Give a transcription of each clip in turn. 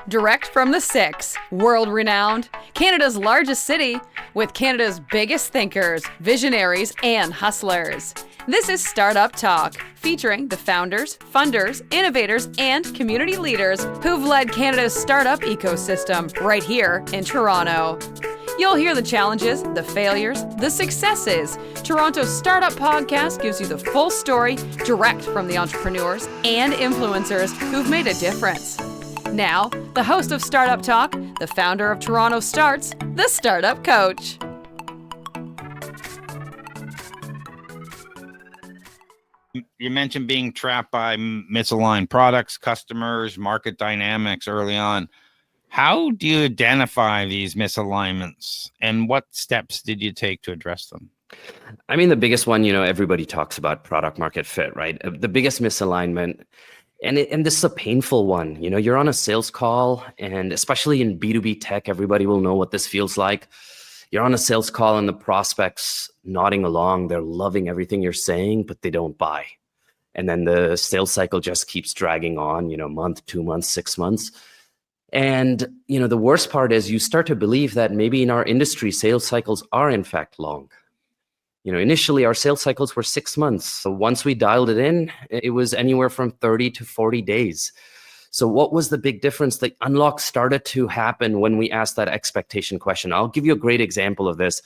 Direct from the Six, world-renowned, Canada's largest city, with Canada's biggest thinkers, visionaries, and hustlers. This is Startup Talk, featuring the founders, funders, innovators, and community leaders who've led Canada's startup ecosystem right here in Toronto. You'll hear the challenges, the failures, the successes. Toronto's Startup Podcast gives you the full story direct from the entrepreneurs and influencers who've made a difference. Now, the host of Startup Talk, the founder of TorontoStarts, the Startup Coach. You mentioned being trapped by misaligned products, customers, market dynamics early on. How do you identify these misalignments, and what steps did you take to address them? I mean, the biggest one, everybody talks about product market fit, right? The biggest misalignment, and this is a painful one. You're on a sales call, and especially in B2B tech, everybody will know what this feels like. You're on a sales call and the prospect's nodding along. They're loving everything you're saying, but they don't buy. And then the sales cycle just keeps dragging on, month, 2 months, 6 months. And, the worst part is you start to believe that maybe in our industry, sales cycles are in fact long. Initially our sales cycles were 6 months. So once we dialed it in, it was anywhere from 30 to 40 days. So what was the big difference? The unlock started to happen when we asked that expectation question. I'll give you a great example of this.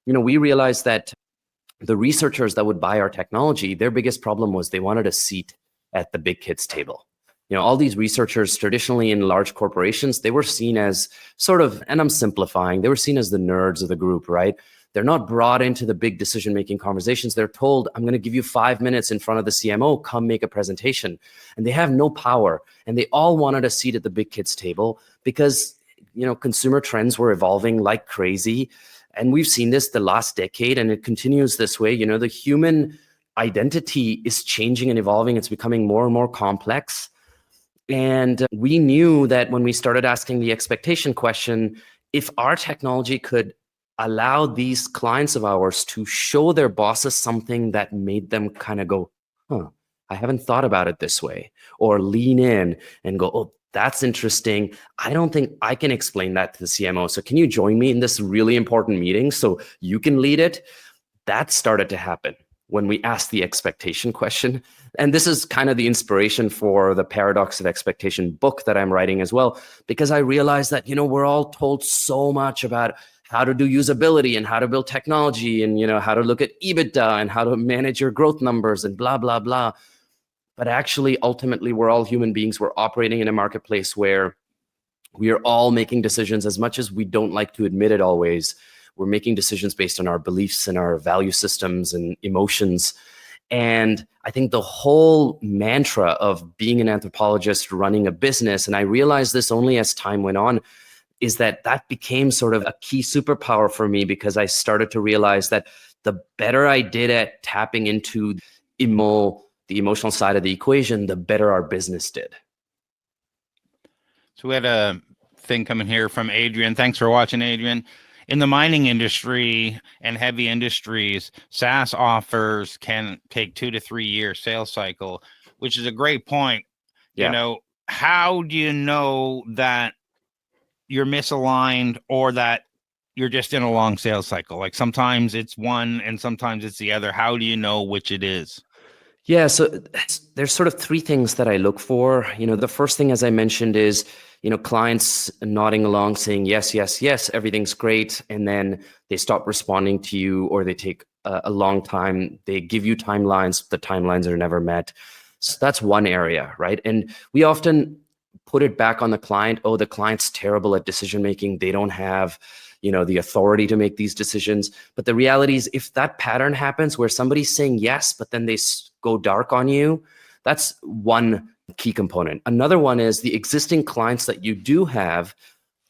We realized that the researchers that would buy our technology, their biggest problem was they wanted a seat at the big kids table. All these researchers traditionally in large corporations, they were seen as sort of, and I'm simplifying, they were seen as the nerds of the group, right? They're not brought into the big decision-making conversations. They're told, I'm going to give you 5 minutes in front of the CMO, come make a presentation. And they have no power. And they all wanted a seat at the big kids table because, consumer trends were evolving like crazy. And we've seen this the last decade, and it continues this way. The human identity is changing and evolving. It's becoming more and more complex. And we knew that when we started asking the expectation question, if our technology could allow these clients of ours to show their bosses something that made them kind of go, I haven't thought about it this way, or lean in and go, oh, that's interesting. I don't think I can explain that to the CMO. So can you join me in this really important meeting so you can lead it? That started to happen when we asked the expectation question. And this is kind of the inspiration for the Paradox of Expectation book that I'm writing as well, because I realized that, we're all told so much about how to do usability and how to build technology and, how to look at EBITDA and how to manage your growth numbers and blah, blah, blah. But actually, ultimately, we're all human beings. We're operating in a marketplace where we are all making decisions, as much as we don't like to admit it always. We're making decisions based on our beliefs and our value systems and emotions. And I think the whole mantra of being an anthropologist running a business, and I realized this only as time went on, is that became sort of a key superpower for me, because I started to realize that the better I did at tapping into the emotional side of the equation, the better our business did. So we had a thing coming here from Adrian. Thanks for watching, Adrian. In the mining industry and heavy industries, SaaS offers can take 2 to 3 year sales cycle, which is a great point. Yeah. How do you know that you're misaligned or that you're just in a long sales cycle? Like sometimes it's one and sometimes it's the other. How do you know which it is? Yeah, so there's sort of 3 things that I look for. The first thing, as I mentioned, is, clients nodding along saying, yes, yes, yes, everything's great. And then they stop responding to you, or they take a long time. They give you timelines. The timelines are never met. So that's one area, right? And we often put it back on the client. Oh, the client's terrible at decision making. They don't have the authority to make these decisions. But the reality is, if that pattern happens where somebody's saying yes, but then they go dark on you, that's one key component. Another one is the existing clients that you do have,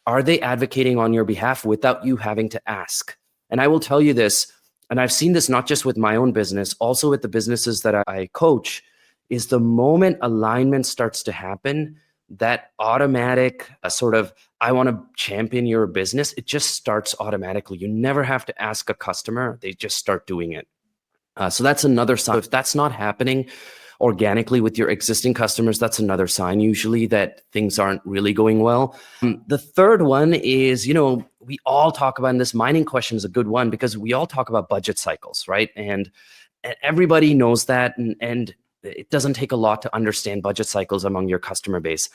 are they advocating on your behalf without you having to ask? And I will tell you this, and I've seen this not just with my own business, also with the businesses that I coach, is the moment alignment starts to happen, that automatic sort of, I want to champion your business, it just starts automatically. You never have to ask a customer. They just start doing it. So that's another sign. If that's not happening, organically with your existing customers, that's another sign usually that things aren't really going well. The third one is, we all talk about, and this mining question is a good one because we all talk about budget cycles, right? And everybody knows that, and it doesn't take a lot to understand budget cycles among your customer base.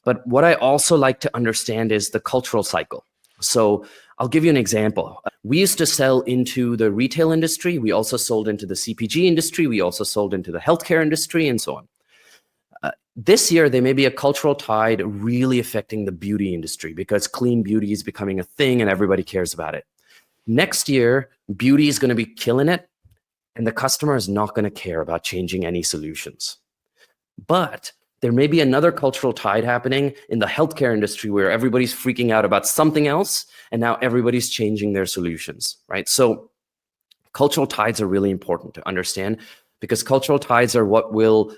But what I also like to understand is the cultural cycle. So I'll give you an example. We used to sell into the retail industry. We also sold into the CPG industry. We also sold into the healthcare industry and so on. This year, there may be a cultural tide really affecting the beauty industry because clean beauty is becoming a thing and everybody cares about it. Next year, beauty is going to be killing it and the customer is not going to care about changing any solutions. But there may be another cultural tide happening in the healthcare industry where everybody's freaking out about something else and now everybody's changing their solutions, right? So cultural tides are really important to understand because cultural tides are what will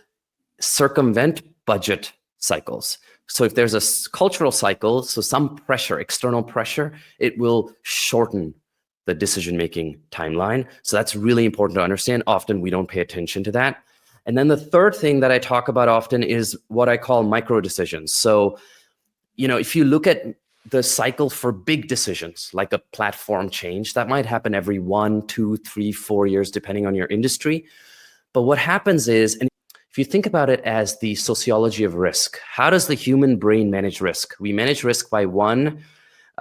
circumvent budget cycles. So if there's a cultural cycle, so some pressure, external pressure, it will shorten the decision-making timeline. So that's really important to understand. Often we don't pay attention to that. And then the third thing that I talk about often is what I call micro decisions. So, if you look at the cycle for big decisions, like a platform change, that might happen every 1, 2, 3, 4 years, depending on your industry. But what happens is, and if you think about it as the sociology of risk, how does the human brain manage risk? We manage risk by one,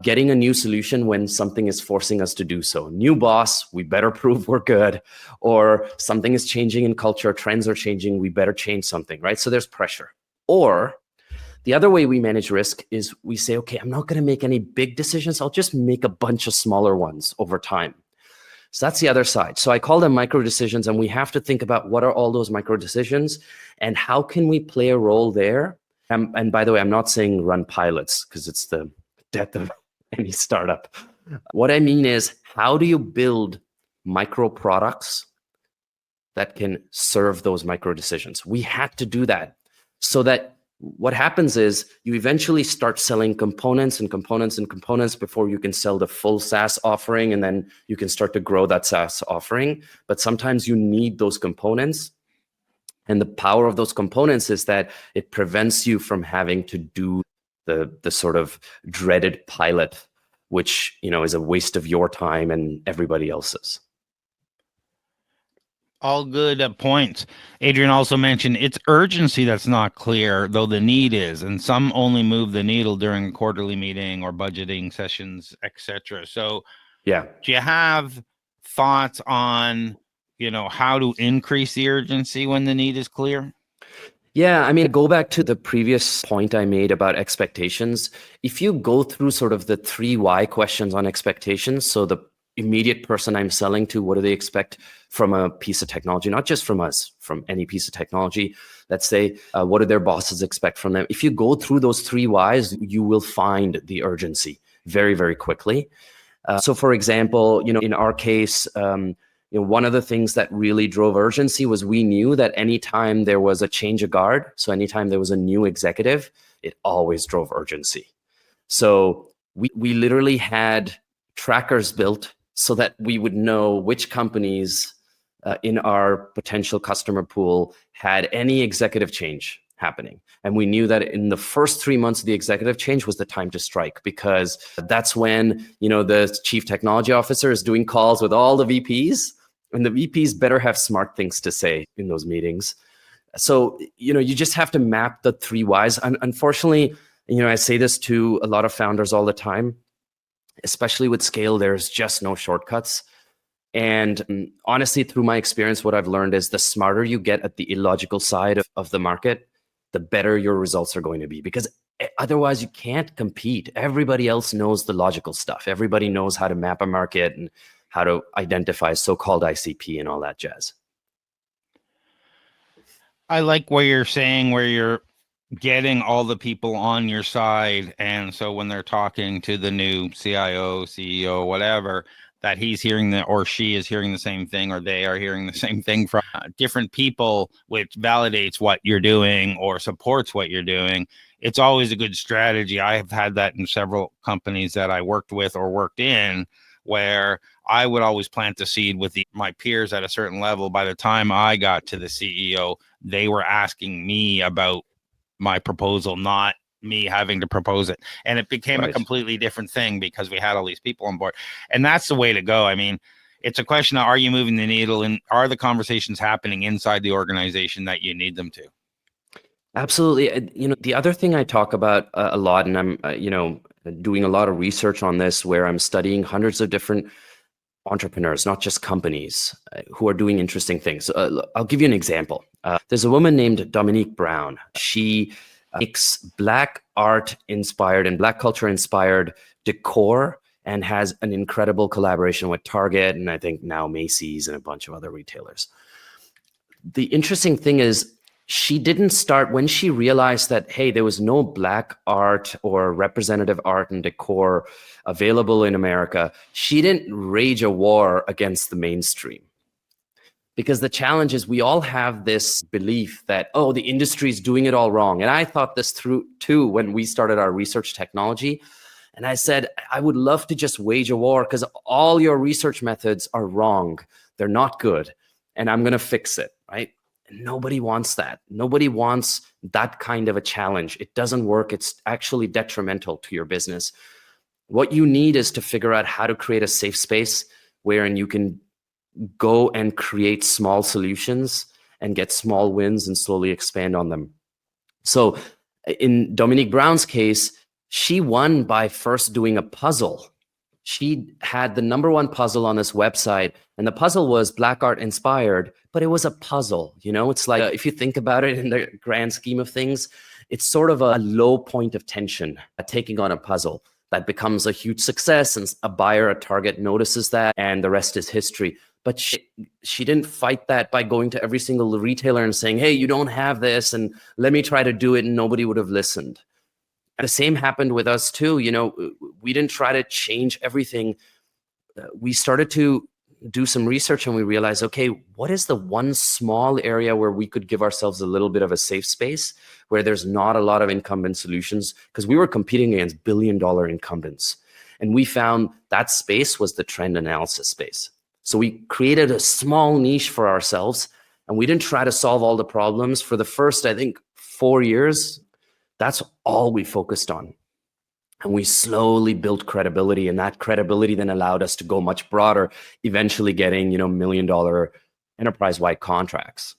getting a new solution when something is forcing us to do so. New boss, we better prove we're good. Or something is changing in culture, trends are changing, we better change something, right? So there's pressure. Or the other way we manage risk is we say, okay, I'm not going to make any big decisions. I'll just make a bunch of smaller ones over time. So that's the other side. So I call them micro decisions, and we have to think about what are all those micro decisions and how can we play a role there. And by the way, I'm not saying run pilots because it's the death of any startup. What I mean is, how do you build micro products that can serve those micro decisions? We had to do that so that what happens is you eventually start selling components and components and components before you can sell the full SaaS offering, and then you can start to grow that SaaS offering. But sometimes you need those components. And the power of those components is that it prevents you from having to do the sort of dreaded pilot, which is a waste of your time and everybody else's. All good points. Adrian also mentioned it's urgency that's not clear, though the need is, and some only move the needle during a quarterly meeting or budgeting sessions, etc. So, yeah, do you have thoughts on, how to increase the urgency when the need is clear? Yeah, I mean, go back to the previous point I made about expectations. If you go through sort of the 3 why questions on expectations, so the immediate person I'm selling to, what do they expect from a piece of technology? Not just from us, from any piece of technology. Let's say, what do their bosses expect from them? If you go through those 3 whys, you will find the urgency very, very quickly. So for example, in our case, one of the things that really drove urgency was we knew that anytime there was a change of guard, so anytime there was a new executive, it always drove urgency. So we literally had trackers built so that we would know which companies in our potential customer pool had any executive change happening. And we knew that in the first 3 months of the executive change was the time to strike, because that's when, the chief technology officer is doing calls with all the VPs, and the VPs better have smart things to say in those meetings. So, you just have to map the 3 whys. Unfortunately, I say this to a lot of founders all the time, especially with scale, there's just no shortcuts. And honestly, through my experience, what I've learned is the smarter you get at the illogical side of the market, the better your results are going to be, because otherwise you can't compete. Everybody else knows the logical stuff. Everybody knows how to map a market and how to identify so-called ICP and all that jazz. I like what you're saying, where you're getting all the people on your side. And so when they're talking to the new CIO, CEO, whatever, that he's hearing or she is hearing the same thing, or they are hearing the same thing from different people, which validates what you're doing or supports what you're doing. It's always a good strategy. I have had that in several companies that I worked with or worked in, where I would always plant the seed with my peers at a certain level. By the time I got to the CEO, they were asking me about my proposal, not me having to propose it. And it became a completely different thing because we had all these people on board. And that's the way to go. I mean, it's a question of, are you moving the needle, and are the conversations happening inside the organization that you need them to? Absolutely. The other thing I talk about a lot, and I'm, doing a lot of research on this, where I'm studying hundreds of different entrepreneurs, not just companies, who are doing interesting things. I'll give you an example. There's a woman named Dominique Brown. She makes Black art inspired and Black culture inspired decor, and has an incredible collaboration with Target, and I think now Macy's and a bunch of other retailers. The interesting thing is, she didn't start when she realized that, hey, there was no Black art or representative art and decor available in America. She didn't rage a war against the mainstream. Because the challenge is, we all have this belief that, oh, the industry is doing it all wrong. And I thought this through too when we started our research technology. And I said, I would love to just wage a war because all your research methods are wrong. They're not good. And I'm going to fix it, right? And nobody wants that. Nobody wants that kind of a challenge. It doesn't work. It's actually detrimental to your business. What you need is to figure out how to create a safe space wherein you can go and create small solutions and get small wins and slowly expand on them. So in Dominique Brown's case, she won by first doing a puzzle. She had the number one puzzle on this website, and the puzzle was Black art inspired, but it was a puzzle. It's like, if you think about it in the grand scheme of things, it's sort of a low point of tension, taking on a puzzle that becomes a huge success, and a buyer at Target notices that, and the rest is history. But she didn't fight that by going to every single retailer and saying, hey, you don't have this, and let me try to do it, and nobody would have listened. And the same happened with us too. We didn't try to change everything. We started to do some research, and we realized, okay, what is the one small area where we could give ourselves a little bit of a safe space where there's not a lot of incumbent solutions? Because we were competing against billion-dollar incumbents. And we found that space was the trend analysis space. So we created a small niche for ourselves, and we didn't try to solve all the problems. For the first, I think, 4 years, that's all we focused on. And we slowly built credibility, and that credibility then allowed us to go much broader, eventually getting, $1 million enterprise-wide contracts.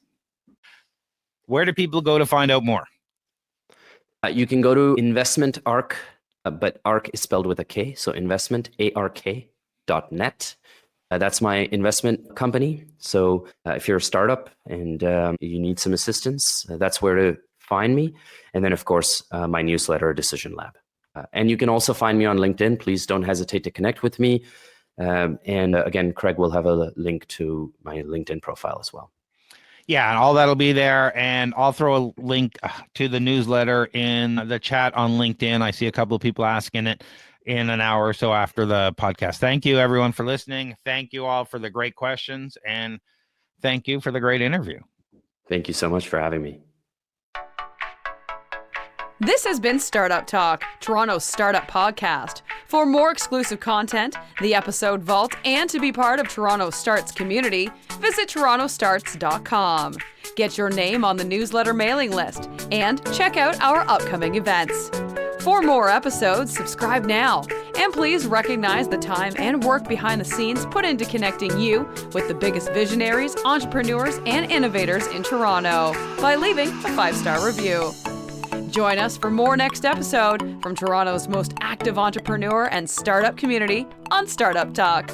Where do people go to find out more? You can go to Investment Arc, but Arc is spelled with a K, so investmentark.net. That's my investment company. So if you're a startup and you need some assistance, that's where to find me. And then, of course, my newsletter, Decision Lab. And you can also find me on LinkedIn. Please don't hesitate to connect with me. And again, Craig will have a link to my LinkedIn profile as well. Yeah, and all that'll be there. And I'll throw a link to the newsletter in the chat on LinkedIn. I see a couple of people asking it in an hour or so after the podcast. Thank you, everyone, for listening. Thank you all for the great questions. And thank you for the great interview. Thank you so much for having me. This has been Startup Talk, Toronto's startup podcast. For more exclusive content, the episode vault, and to be part of TorontoStarts community, visit TorontoStarts.com. Get your name on the newsletter mailing list and check out our upcoming events. For more episodes, subscribe now. And please recognize the time and work behind the scenes put into connecting you with the biggest visionaries, entrepreneurs, and innovators in Toronto by leaving a 5-star review. Join us for more next episode from Toronto's most active entrepreneur and startup community on Startup Talk.